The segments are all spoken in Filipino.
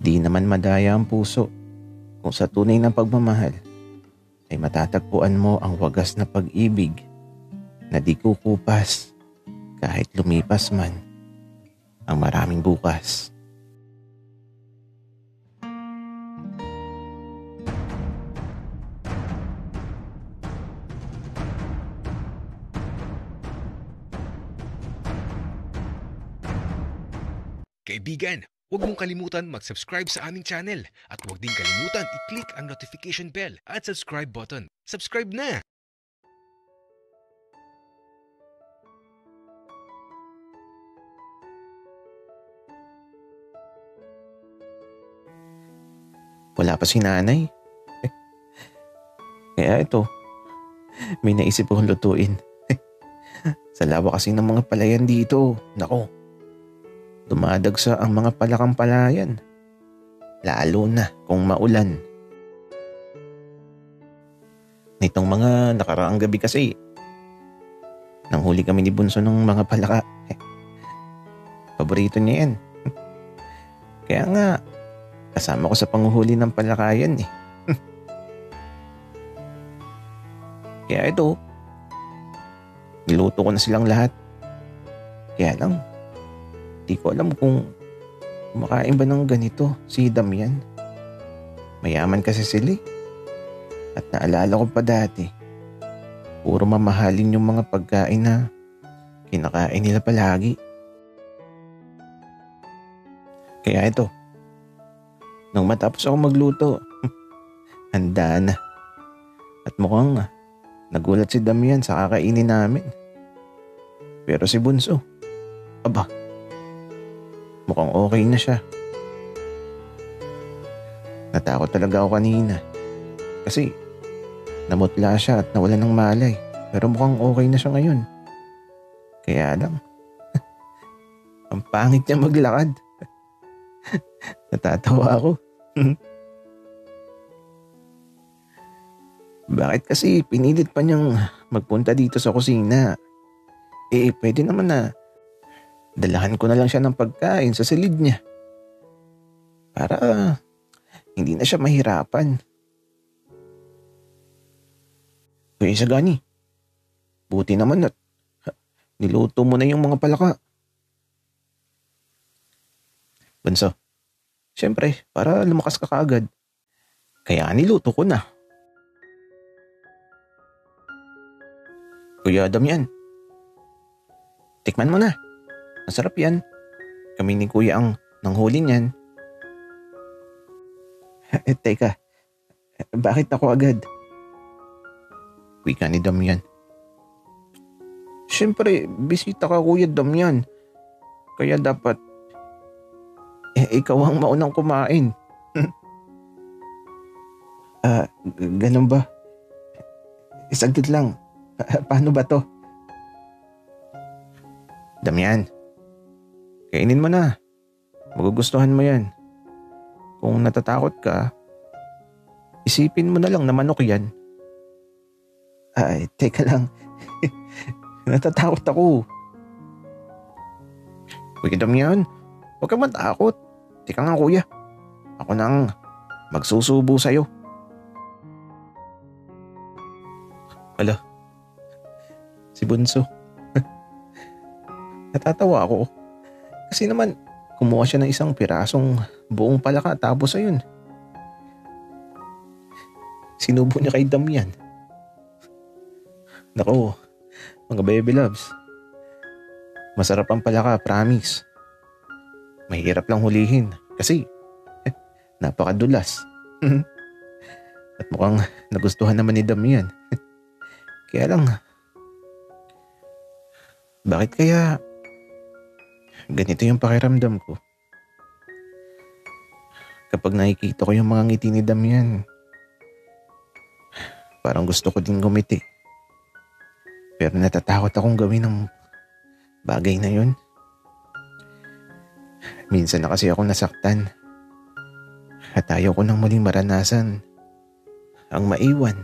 Di naman madaya ang puso kung sa tunay na pagmamahal ay matatagpuan mo ang wagas na pag-ibig na di kukupas kahit lumipas man ang maraming bukas. Kaibigan, huwag mong kalimutan mag-subscribe sa aming channel at huwag din kalimutan i-click ang notification bell at subscribe button. Subscribe na! Wala pa si nanay. Kaya ito, may naisip akong lutuin. Sa lawa kasi ng mga palayan dito, nako, dumadagsa ang mga palakang palayan. Lalo na kung maulan. Nitong mga nakaraang gabi kasi, nanghuli kami ni Bunso ng mga palaka. Paborito niya yan. Kaya nga, kasama ko sa panguhuli ng palakayan eh. Kaya ito, niluto ko na silang lahat. Kaya lang, di ko alam kung kumakain ba ng ganito si Damian. Mayaman kasi sila eh. At naalala ko pa dati, puro mamahalin yung mga pagkain na kinakain nila palagi. Kaya ito, nung matapos ako magluto, handa na. At mukhang nagulat si Damian sa kakainin namin. Pero si Bunso, aba, mukhang okay na siya. Natakot talaga ako kanina. Kasi namutla siya at nawala ng malay. Pero mukhang okay na siya ngayon. Kaya lang, ang pangit niya maglakad. Natatawa ako. Bakit kasi pinilit pa niyang magpunta dito sa kusina? Pwede naman na dalahan ko na lang siya ng pagkain sa silid niya. Para hindi na siya mahirapan. Kuya Isagani, buti naman at niluto mo na yung mga palaka. Bunso, siyempre para lumakas ka kaagad. Kaya niluto ko na. Kuya Damian, tikman mo na. Masarap yan. Kami ni Kuya ang nanghuli niyan. Teka, bakit ako agad? Wika ni Damian. Siyempre, bisita ka Kuya Damian. Kaya dapat, ikaw ang maunang kumain. Ganun ba? Saglit lang. Paano ba to? Damian, kainin mo na. Magugustuhan mo yan. Kung natatakot ka, isipin mo na lang na manok yan. Ay, teka lang. Natatakot ako. Kuya Damian, huwag ka matakot. Teka nga kuya, ako nang magsusubo sa'yo. Hala, si Bunso. Natatawa ako. Kasi naman, kumuha siya ng isang pirasong buong palaka tapos ayun. Sinubo niya kay Damian. Naku, mga baby loves. Masarap ang palaka, promise. Mahirap lang hulihin kasi napakadulas. At mukhang nagustuhan naman ni Damian. Kaya lang, bakit kaya ganito yung pakiramdam ko? Kapag nakikita ko yung mga ngiti ni Damian, parang gusto ko din gumiti. Pero natatakot akong gawin ng bagay na yun. Minsan na kasi ako nasaktan. At ayaw ko nang muling maranasan ang maiwan.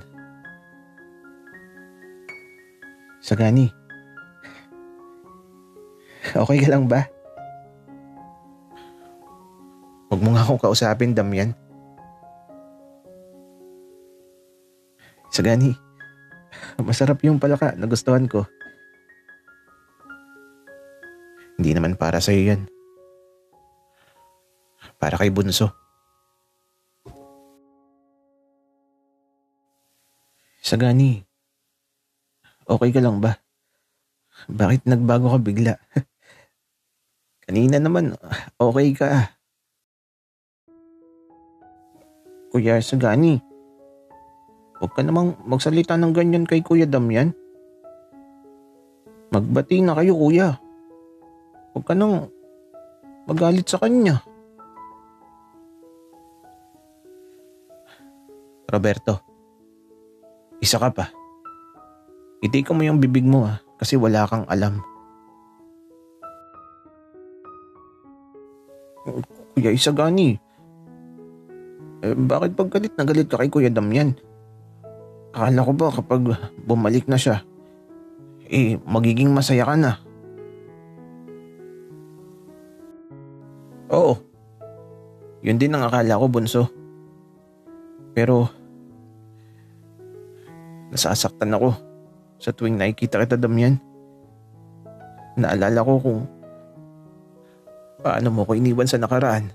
Sagani, okay ka lang ba? Huwag mo nga akong kausapin, Damian. Sagani, masarap yung palaka, nagustuhan ko. Hindi naman para sa'yo yan. Para kay Bunso. Sagani, okay ka lang ba? Bakit nagbago ka bigla? Kanina naman, okay ka. Kuya Sagani, huwag ka namang magsalita ng ganyan kay Kuya Damian. Magbati na kayo, kuya. Huwag ka nang magalit sa kanya. Roberto, isa ka pa. Itikan mo yung bibig mo kasi wala kang alam. Kuya Isagani, bakit pag galit na galit ka kay Kuya Damian? Akala ko ba kapag bumalik na siya, magiging masaya ka na? Oo, yun din ang akala ko, Bunso. Pero nasasaktan ako sa tuwing nakikita kita, Damian. Naalala ko kung paano mo ko iniwan sa nakaraan.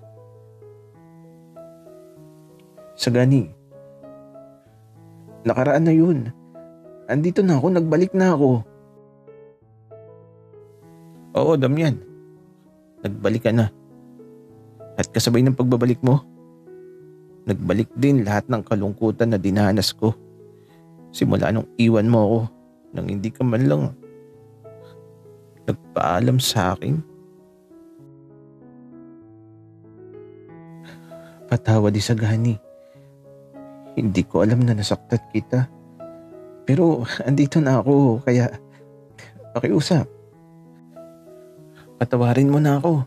Sagani, nakaraan na yun. Andito na ako, nagbalik na ako. Oo, Damian. Nagbalik ka na. At kasabay ng pagbabalik mo, nagbalik din lahat ng kalungkutan na dinanas ko. Simula nung iwan mo ako nang hindi ka man lang nagpaalam sa akin. Patawad, Isagani. Hindi ko alam na nasaktan kita. Pero andito na ako, kaya pakiusap. Patawarin mo na ako.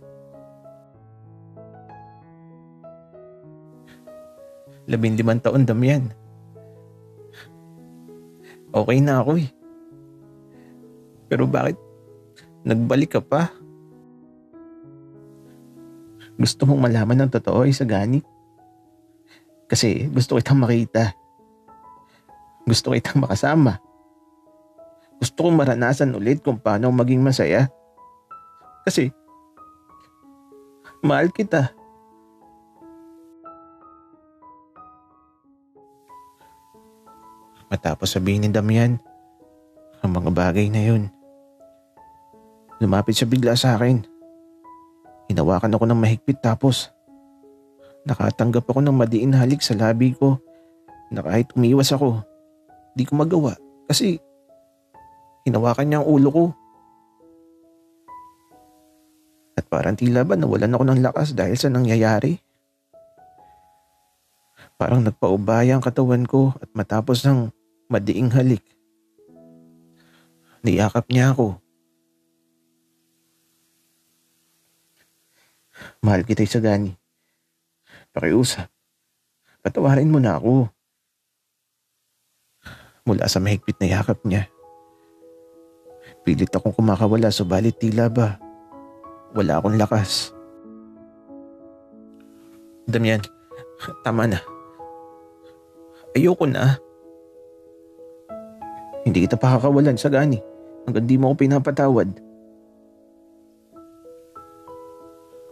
15 taon, Damian. Okay na ako eh. Pero bakit nagbalik ka pa? Gusto mong malaman ng totoo, Isagani? Kasi gusto kitang makita. Gusto kitang makasama. Gusto kong maranasan ulit kung paano maging masaya. Kasi mahal kita. Matapos sabihin ni Damian ang mga bagay na yun, lumapit siya bigla sa akin. Hinawakan ako ng mahigpit tapos nakatanggap ako ng madiin na halik sa labi ko na kahit umiwas ako, di ko magawa kasi hinawakan niya ang ulo ko. At parang tila ba nawalan ako ng lakas dahil sa nangyayari. Parang nagpaubaya ang katawan ko at matapos ng madiing halik, niyakap niya ako. Mahal kita, Isagani. Pakiusap. Patawarin mo na ako. Mula sa mahigpit na yakap niya, pilit akong kumakawala subalit tila ba wala akong lakas. Damian, tama na. Ayoko na. Hindi kita pakakawalan, Sagani, hanggang di mo ako pinapatawad.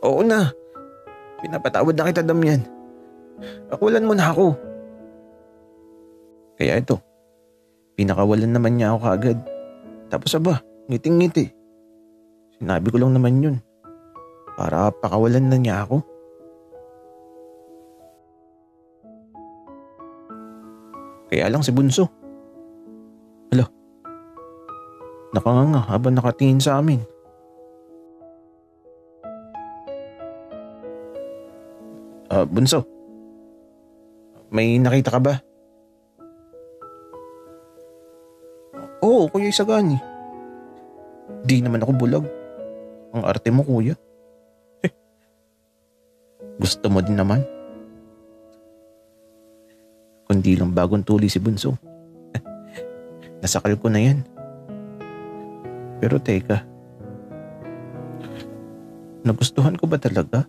Oo na. Pinapatawad na kita, Damian. Pakawalan mo na ako. Kaya ito, pinakawalan naman niya ako kaagad. Tapos ngiting-ngiti. Sinabi ko lang naman yun para pakawalan na niya ako. Kaya lang si Bunso. Hala, nakanganga habang nakatingin sa amin. Bunso, may nakita ka ba? Oo, Kuya Isagani. Di naman ako bulag. Ang arte mo, kuya. Gusto mo din naman. Kundi lang bagong tuli si Bunso. Nasakal ko na yan. Pero teka, nagustuhan ko ba talaga?